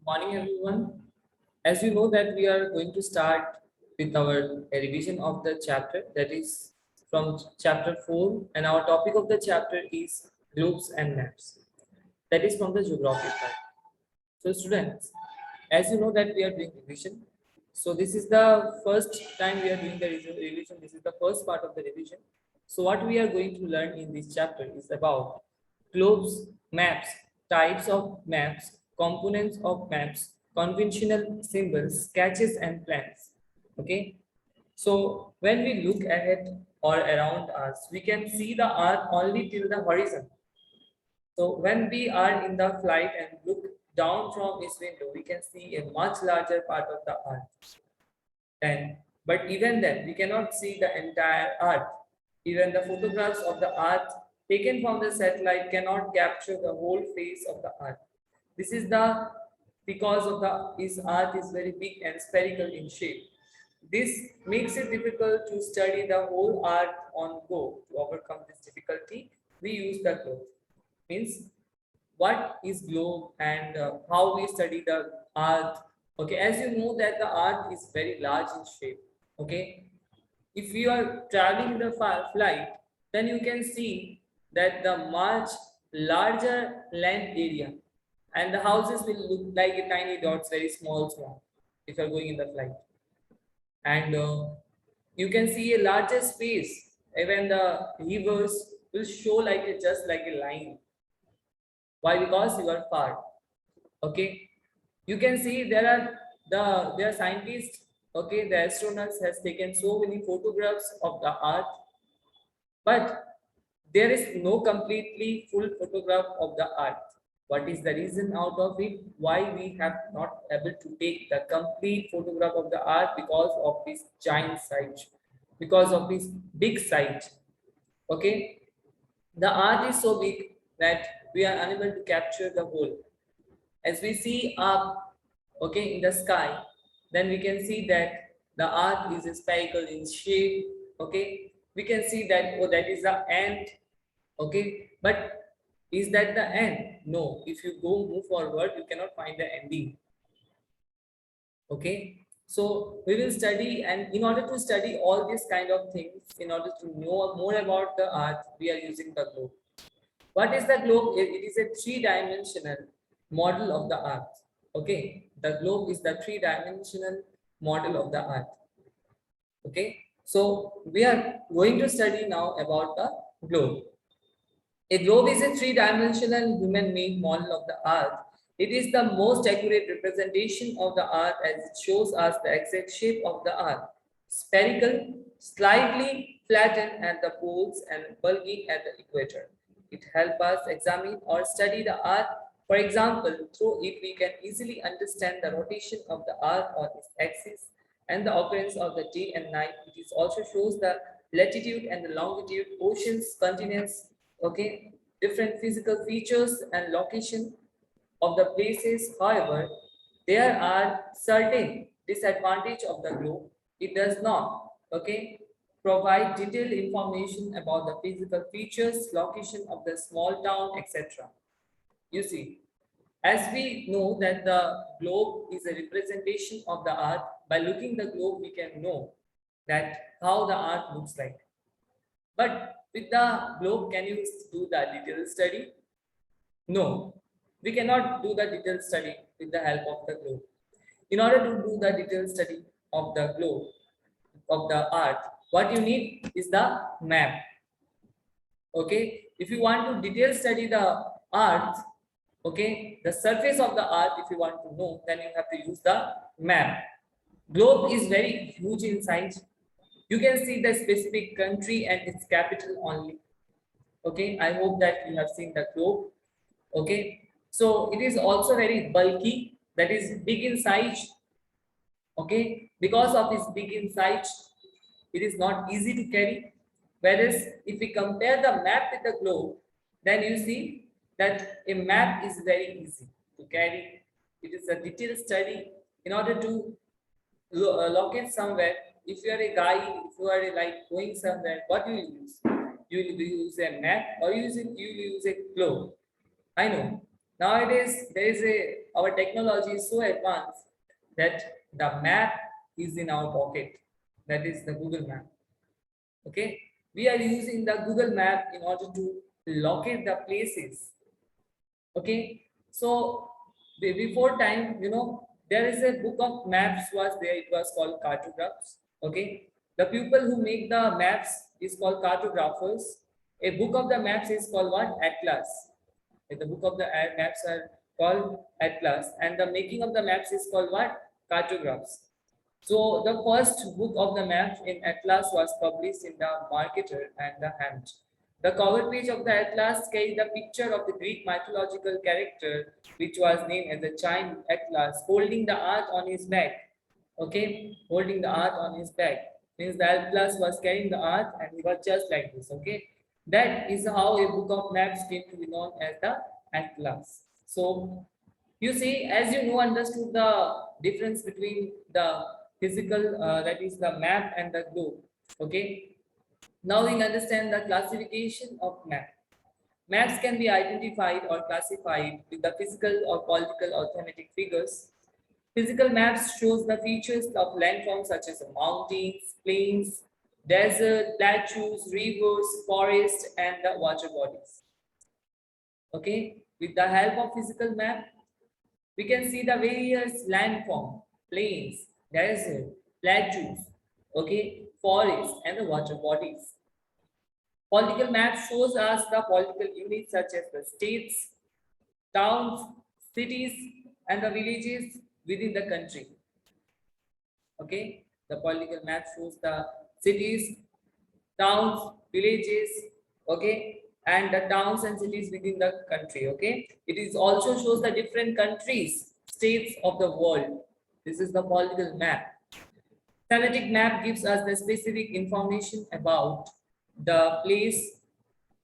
Morning, everyone. As you know that we are going to start with our revision of the chapter, that is from chapter 4, and our topic of the chapter is globes and maps. That is from the geography part. So students, as you know that we are doing revision. So this is the first time we are doing the revision. This is the first part of the revision. So what we are going to learn in this chapter is about globes, maps, types of maps, components of maps, conventional symbols, sketches and plans. Okay. So when we look ahead or around us, we can see the earth only till the horizon. So when we are in the flight and look down from his window, we can see a much larger part of the earth. And but even then, we cannot see the entire earth. Even the photographs of the earth taken from the satellite cannot capture the whole face of the earth. This is the because of the is earth is very big and spherical in shape. This makes it difficult to study the whole earth on go. To overcome this difficulty, we use the globe. Means what is globe and how we study the earth. Okay, as you know that the earth is very large in shape. Okay, if you are traveling the flight, then you can see that the much larger land area, and the houses will look like a tiny dots, very small if you are going in the flight. And you can see a larger space. Even the rivers will show like a just like a line. Why? Because you are far. Okay, you can see there are scientists. Okay, the astronauts has taken so many photographs of the earth, but there is no completely full photograph of the earth. What is the reason out of it? Why we have not able to take the complete photograph of the earth? Because of this giant size, because of this big size. Okay, the earth is so big that we are unable to capture the whole. As we see up, okay, in the sky, then we can see that the earth is spherical in shape. Okay, we can see that, oh, that is the end. Okay, but is that the end? No. If you go move forward, you cannot find the ending. Okay, so we will study, and in order to study all these kind of things, in order to know more about the earth, we are using the globe. What is the globe? It is a three-dimensional model of the earth. Okay, the globe is the three-dimensional model of the earth. Okay, so we are going to study now about the globe. A globe is a three-dimensional human-made model of the earth. It is the most accurate representation of the earth as it shows us the exact shape of the earth. Spherical, slightly flattened at the poles and bulging at the equator. It helps us examine or study the earth. For example, through it we can easily understand the rotation of the earth on its axis and the occurrence of the day and night. It is also shows the latitude and the longitude, oceans, continents, okay, different physical features and location of the places. However, there are certain disadvantage of the globe. It does not, okay, provide detailed information about the physical features, location of the small town, etc. You see, as we know that the globe is a representation of the earth, by looking the globe we can know that how the earth looks like. But with the globe, can you do the detailed study? No, we cannot do the detailed study with the help of the globe. In order to do the detailed study of the globe, of the earth, what you need is the map. Okay, if you want to detail study the earth, okay, the surface of the earth, if you want to know, then you have to use the map. Globe is very huge in size. You can see the specific country and its capital only. Okay, I hope that you have seen the globe. Okay, so it is also very bulky, that is big in size. Okay, because of its big in size, it is not easy to carry. Whereas if we compare the map with the globe, then you see that a map is very easy to carry. It is a detailed study. In order to locate somewhere, if you are a guy, if you are like going somewhere, what you will use? You will use a map or you will use a globe. I know. Nowadays, our technology is so advanced that the map is in our pocket. That is the Google Map. Okay, we are using the Google Map in order to locate the places. Okay, so before time, there is a book of maps was there. It was called cartographs. Okay, the people who make the maps is called cartographers. A book of the maps is called what? Atlas. The book of the maps are called Atlas, and the making of the maps is called what? Cartographs. So the first book of the maps in Atlas was published in the Marketer and the Hand. The cover page of the Atlas carried the picture of the Greek mythological character, which was named as the giant Atlas, holding the earth on his back. Okay, holding the earth on his back means the Atlas was carrying the earth and he was just like this. Okay, that is how a book of maps came to be known as the Atlas. So you see, as you know, understood the difference between the physical, that is the map and the globe. Okay. Now we understand the classification of map. Maps can be identified or classified with the physical or political or thematic figures. Physical maps shows the features of landforms such as mountains, plains, desert, plateaus, rivers, forests, and the water bodies. Okay. With the help of physical map, we can see the various landform, plains, desert, plateaus, okay, forests, and the water bodies. Political map shows us the political units such as the states, towns, cities, and the villages within the country. Okay, the political map shows the cities, towns, villages, okay, and the towns and cities within the country. Okay, it is also shows the different countries, states of the world. This is the political map. Thematic map gives us the specific information about the place.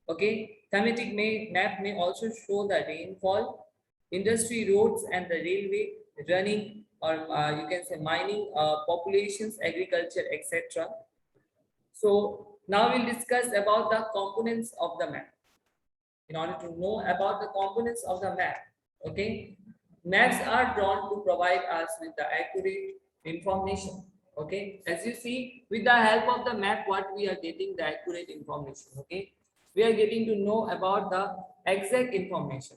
Okay, map may also show the rainfall, industry roads, and the railway running, or you can say mining, populations, agriculture, etc. So now we'll discuss about the components of the map. In order to know about the components of the map, okay, maps are drawn to provide us with the accurate information. Okay, as you see, with the help of the map, what we are getting the accurate information. Okay, we are getting to know about the exact information.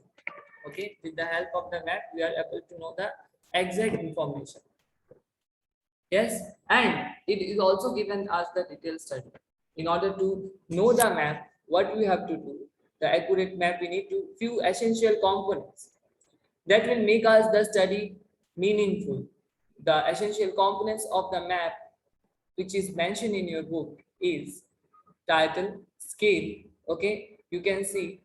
Okay, with the help of the map, we are able to know the exact information. Yes, and it is also given us the detailed study. In order to know the map, what we have to do, the accurate map, we need to few essential components that will make us the study meaningful. The essential components of the map, which is mentioned in your book, is title, scale. Okay, you can see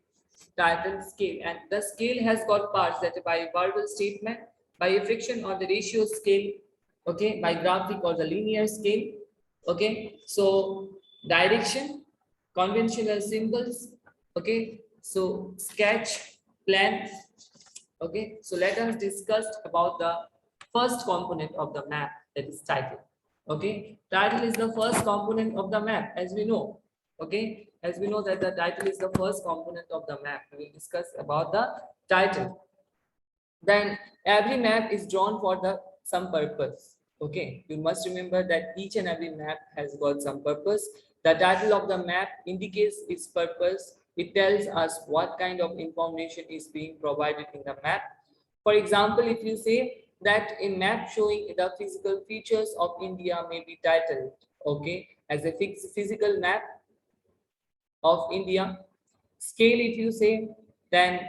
title, scale, and the scale has got parts that by verbal statement, by a friction or the ratio scale, okay, by graphic or the linear scale. Okay, so direction, conventional symbols. Okay, so sketch, plan. Okay, so let us discuss about the first component of the map, that is title. Okay, title is the first component of the map, as we know. Okay, as we know that the title is the first component of the map, we will discuss about the title. Then every map is drawn for the some purpose. Okay, you must remember that each and every map has got some purpose. The title of the map indicates its purpose. It tells us what kind of information is being provided in the map. For example, if you say that a map showing the physical features of India may be titled, okay, as a physical map of India. Scale, if you say, then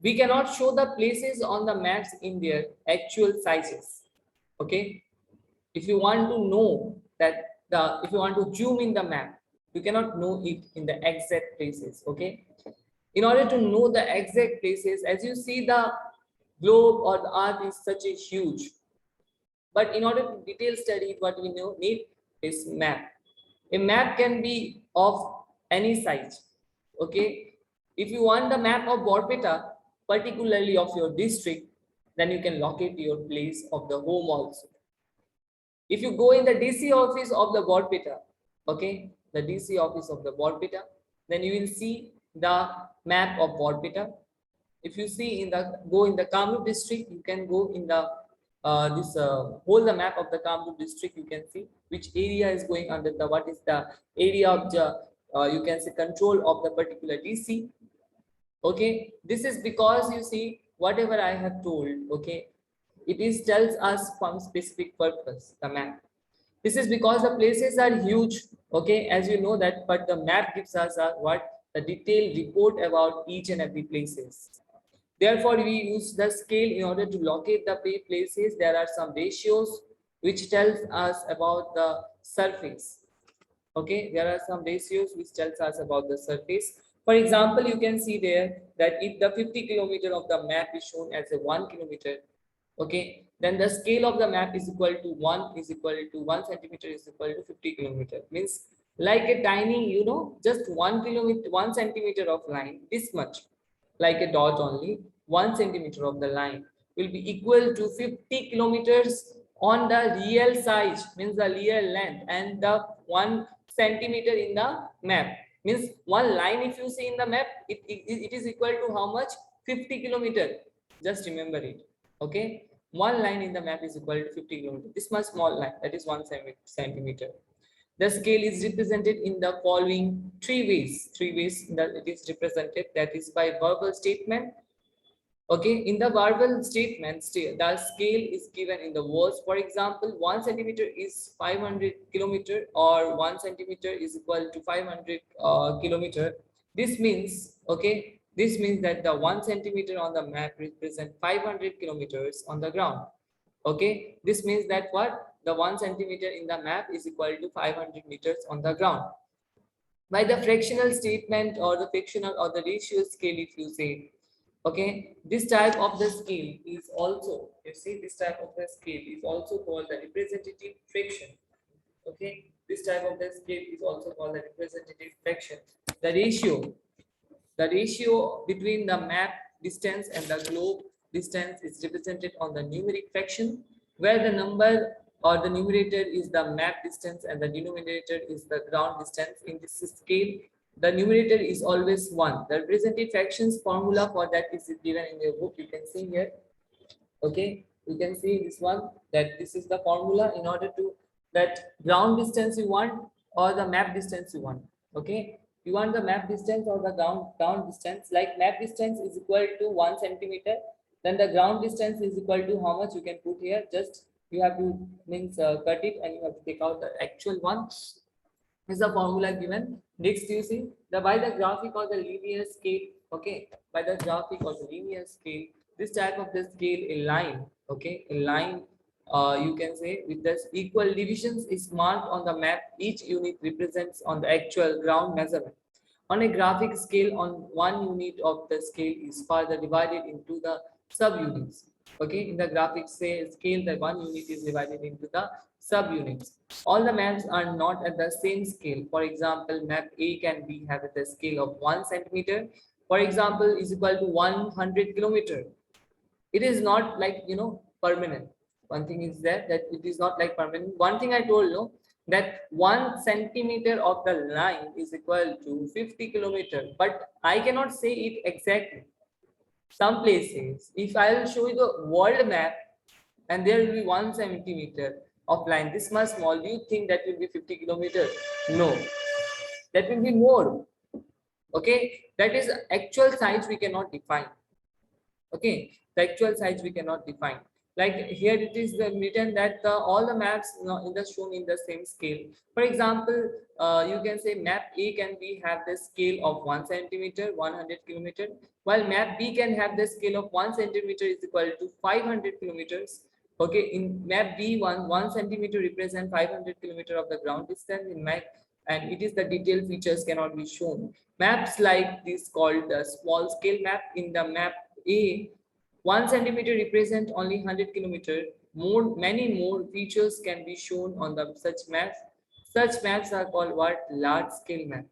we cannot show the places on the maps in their actual sizes. Okay, if you want to know that if you want to zoom in the map, you cannot know it in the exact places. Okay, in order to know the exact places, as you see, the globe or the earth is such a huge, but in order to detail study, what we need is map. A map can be of any size. Okay, if you want the map of Borpeta, particularly of your district, then you can locate your place of the home also. If you go in the DC office of the Borpeta, okay, the DC office of the Borpeta, then you will see the map of Borpeta. If you see in the go in the Kamrup district, you can go in the this whole the map of the Kamrup district. You can see which area is going under the what is the area of the you can say control of the particular DC. Okay, this is because you see whatever I have told. Okay, it is tells us from specific purpose the map. This is because the places are huge. Okay, as you know that, but the map gives us a what the detailed report about each and every places. Therefore, we use the scale in order to locate the places. There are some ratios which tells us about the surface. Okay, there are some ratios which tells us about the surface. For example, you can see there that if the 50 kilometer of the map is shown as a 1 kilometer, okay, then the scale of the map is equal to 1 is equal to 1 centimeter is equal to 50 kilometer. Means like a tiny, just 1 kilometer, 1 centimeter of line, this much, like a dot only, 1 centimeter of the line will be equal to 50 kilometers on the real size, means the real length, and the 1 centimeter in the map. Means one line, if you see in the map, it is equal to how much? 50 kilometer. Just remember it. Okay, one line in the map is equal to 50 kilometers. This much small line, that is 1 centimeter. The scale is represented in the following three ways. Three ways that it is represented, that is by verbal statement. Okay, in the verbal statement, the scale is given in the words. For example, 1 centimeter is 500 kilometer, or 1 centimeter is equal to 500 kilometer. This means, okay, this means that the 1 centimeter on the map represent 500 kilometers on the ground. Okay, this means that what? The 1 centimeter in the map is equal to 500 meters on the ground. By the fractional statement or the fractional or the ratio scale, if you say, okay, this type of the scale is also, you see, this type of the scale is also called the representative fraction. Okay, this type of the scale is also called the representative fraction. The ratio between the map distance and the globe distance is represented on the numeric fraction, where the number or the numerator is the map distance and the denominator is the ground distance. In this scale, the numerator is always 1. The representative fractions formula for that is given in your book. You can see here. Okay, you can see this one, that this is the formula in order to that ground distance you want or the map distance you want. Okay, you want the map distance or the ground distance. Like map distance is equal to 1 centimeter, then the ground distance is equal to how much you can put here. Just you have to means cut it and you have to take out the actual one. Is the formula given. Next, you see the by the graphic or the linear scale. Okay, by the graphic or the linear scale, this type of the scale, a line. Okay, a line. You can say with this equal divisions is marked on the map. Each unit represents on the actual ground measurement. On a graphic scale, on one unit of the scale is further divided into the subunits. Okay, in the graphic scale, the one unit is divided into the subunits. All the maps are not at the same scale. For example, map A can be have at the scale of 1 centimeter. For example, is equal to 100 kilometer. It is not like permanent. One thing is that it is not like permanent. One thing I told you, that 1 centimeter of the line is equal to 50 kilometer, but I cannot say it exactly. Some places, if I will show you the world map and there will be 1 centimeter of line this much small, do you think that will be 50 kilometers? No, that will be more. Okay, that is actual size we cannot define. Okay, the actual size we cannot define. Like here it is written that all the maps in the shown in the same scale. For example, you can say map A can be have the scale of 1 centimeter, 100 kilometer, while map B can have the scale of 1 centimeter is equal to 500 kilometers. Okay, in map B, 1 centimeter represent 500 kilometer of the ground distance in map, and it is the detailed features cannot be shown. Maps like this called the small scale map. In the map A, 1 centimeter represent only 100 kilometer. Many more features can be shown on the such maps. Such maps are called what? Large scale map.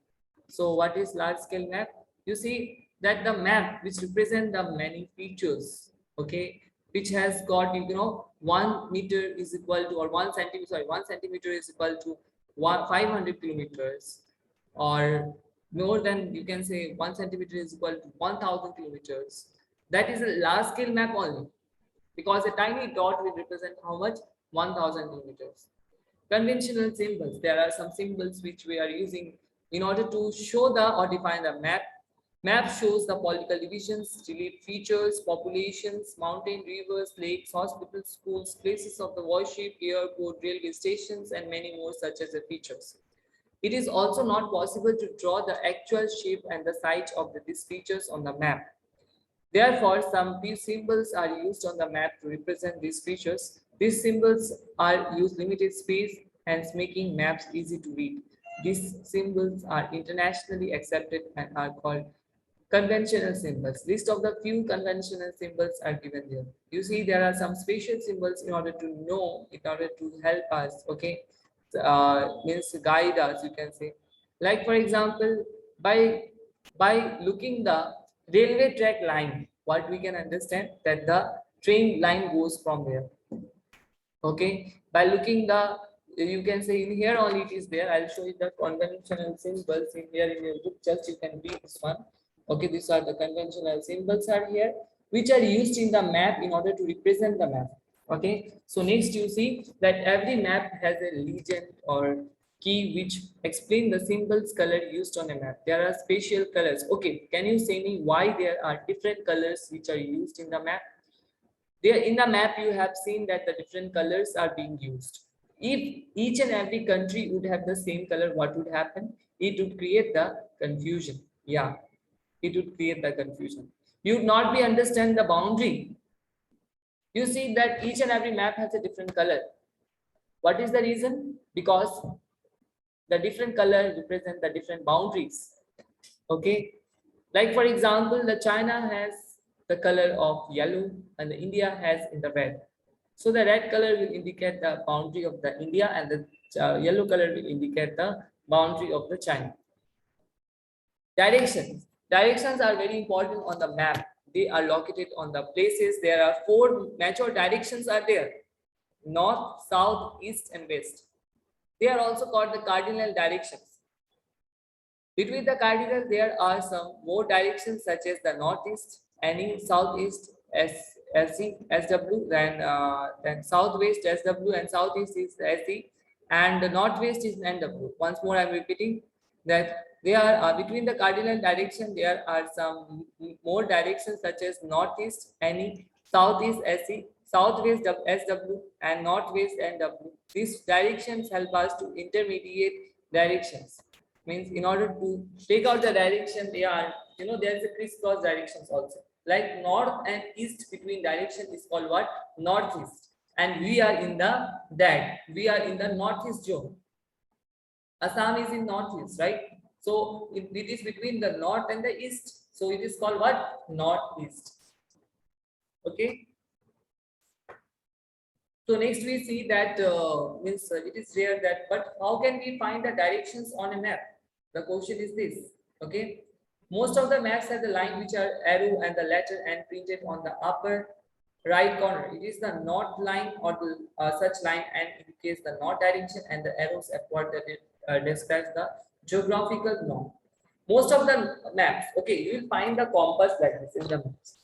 So what is large scale map? You see that the map which represent the many features, okay, which has got 1 meter is equal to, or 1 centimeter, sorry, 1 centimeter is equal to 500 kilometers, or more than, you can say 1 centimeter is equal to 1000 kilometers. That is a large scale map only, because a tiny dot will represent how much? 1000 kilometers. Conventional symbols. There are some symbols which we are using in order to show the or define the map. Map shows the political divisions, relief features, populations, mountain, rivers, lakes, hospitals, schools, places of the worship, airport, railway stations, and many more such as the features. It is also not possible to draw the actual shape and the size of these features on the map. Therefore, some symbols are used on the map to represent these features. These symbols are use limited space, hence making maps easy to read. These symbols are internationally accepted and are called conventional symbols. List of the few conventional symbols are given here. You see, there are some special symbols in order to know, in order to help us, okay, means guide us, you can say. Like for example, by looking the railway track line, what we can understand that the train line goes from there. Okay, by looking the, you can say in here only it is there. I'll show you the conventional symbols in here in your book. Just you can read this one. Okay, these are the conventional symbols are here, which are used in the map in order to represent the map. Okay, so next you see that every map has a legend or key which explain the symbols color used on a map. There are special colors. Okay, can you say me why there are different colors which are used in the map? There in the map you have seen that the different colors are being used. If each and every country would have the same color, what would happen? It would create the confusion. Yeah, it would create the confusion. You would not be understand the boundary. You see that each and every map has a different color. What is the reason? Because the different color represent the different boundaries. Okay, like for example, the China has the color of yellow and the India has in the red. So the red color will indicate the boundary of the India and the yellow color will indicate the boundary of the China. Directions. Directions are very important on the map. They are located on the places. There are 4 major directions are there: north, south, east, and west. They are also called the cardinal directions. Between the cardinal, there are some more directions such as the northeast, any southeast, SC, SW, then southwest, SW, and southeast is SC, and the northwest is NW. Once more, I'm repeating that they are between the cardinal direction. There are some more directions such as northeast, any, southeast, SC, southwest, SW, and northwest, NW. These directions help us to intermediate directions. Means in order to take out the direction, they are, there's a crisscross directions also. Like north and east between direction is called what? Northeast. And we are in the northeast zone. Assam is in northeast, right? So it is between the north and the east. So it is called what? Northeast. Okay. So next we see that it is rare that, but how can we find the directions on a map? The question is this. Okay. Most of the maps have the line which are arrow and the letter and printed on the upper right corner. It is the north line or the such line and indicates the north direction, and the arrows upward that it describes the geographical north. Most of the maps, okay, you will find the compass like this in the maps.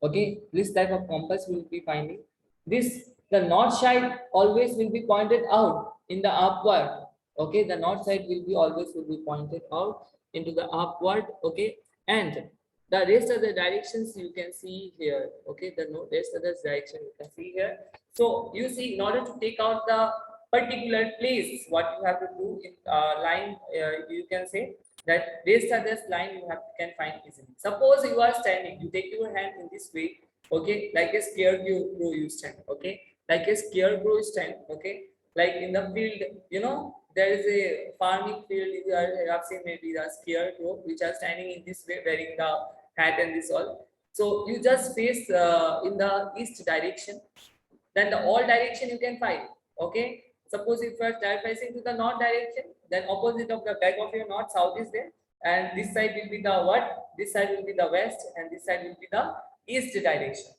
Okay, this type of compass we will be finding. This, the north side always will be pointed out in the upward. Okay, the north side will be always will be pointed out into the upward. Okay, and the rest of the directions you can see here. Okay, the rest of the direction you can see here. So you see, in order to take out the particular place, what you have to do in line, you can say that rest of this line you can find easily. Suppose you are standing, you take your hand in this way. Okay, like a scarecrow you stand. Okay, like a scarecrow stand. Okay, like in the field, there is a farming field. You have seen maybe the scarecrow which are standing in this way, wearing the hat and this all. So you just face in the east direction, then the all direction you can find. Okay, suppose if you are facing to the north direction, then opposite of the back of your north, south is there, and this side will be the what? This side will be the west, and this side will be the east direction.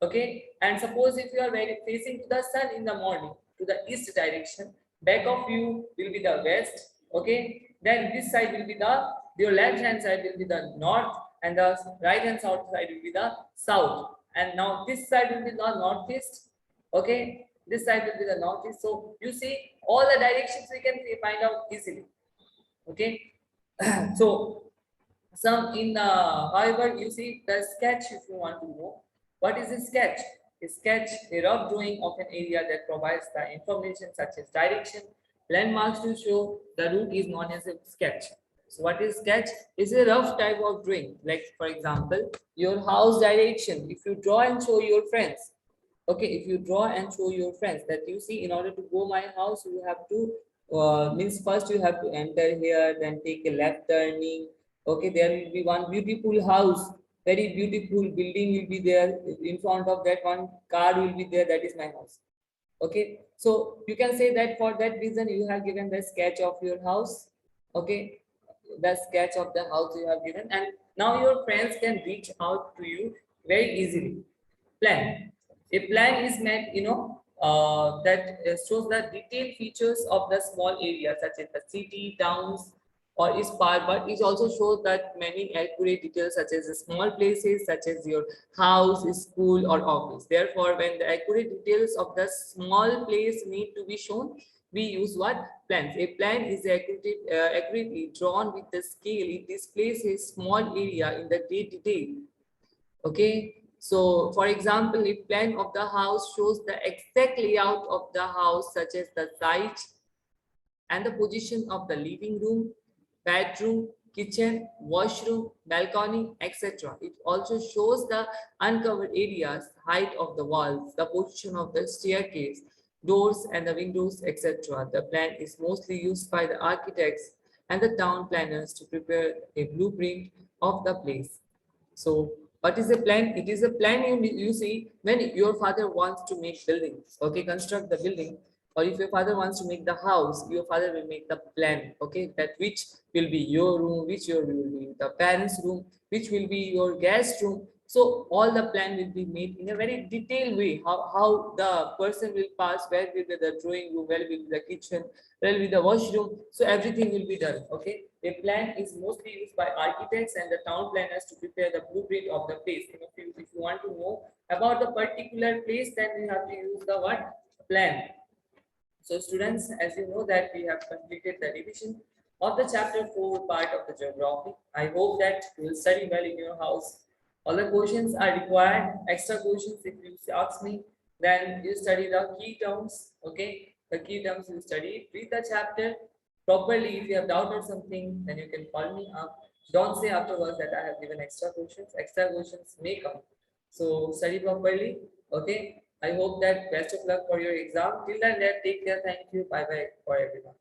Okay, and suppose if you are facing to the sun in the morning, to the east direction, back of you will be the west. Okay, then this side will be the, your left hand side will be the north, and the right hand side will be the south. And now this side will be the northeast. Okay, this side will be the northeast. So you see all the directions we can find out easily. Okay, so some in however, you see the sketch. If you want to know what is a sketch, a sketch, a rough drawing of an area that provides the information such as direction, landmarks to show the route is known as a sketch. So what is sketch? Is a rough type of drawing. Like for example, your house direction. If you draw and show your friends, okay, if you draw and show your friends that you see, in order to go my house, you have to means first you have to enter here, then take a left turning. Okay, there will be one beautiful house, very beautiful building will be there. In front of that, one car will be there. That is my house. Okay, so you can say that for that reason you have given the sketch of your house. Okay, the sketch of the house you have given, and now your friends can reach out to you very easily. Plan. A plan is meant, that shows the detailed features of the small area, such as the city, towns, or is part, but it also shows that many accurate details, such as the small places, such as your house, school, or office. Therefore, when the accurate details of the small place need to be shown, we use what? Plans. A plan is accurately drawn with the scale. It displays a small area in the great detail. Okay, so for example, if plan of the house shows the exact layout of the house, such as the site and the position of the living room, bedroom, kitchen, washroom, balcony, etc. It also shows the uncovered areas, height of the walls, the position of the staircase, doors and the windows, etc. The plan is mostly used by the architects and the town planners to prepare a blueprint of the place. So what is a plan? It is a plan you see when your father wants to make buildings, okay, construct the building, or if your father wants to make the house, your father will make the plan, okay, that which will be your room, which your will be the parents' room, which will be your guest room. So all the plan will be made in a very detailed way. How the person will pass, where will be the drawing room, where will be the kitchen, where will be the washroom. So everything will be done. Okay. A plan is mostly used by architects and the town planners to prepare the blueprint of the place. If you want to know about the particular place, then you have to use the word plan. So students, as you know that we have completed the revision of the chapter 4 part of the geography. I hope that you will study well in your house. All the questions are required, extra questions if you ask me, then you study the key terms, okay? The key terms you study, read the chapter properly. If you have doubt or something, then you can call me up. Don't say afterwards that I have given extra questions may come. So study properly, okay? I hope that best of luck for your exam. Till then, take care. Thank you. Bye bye for everyone.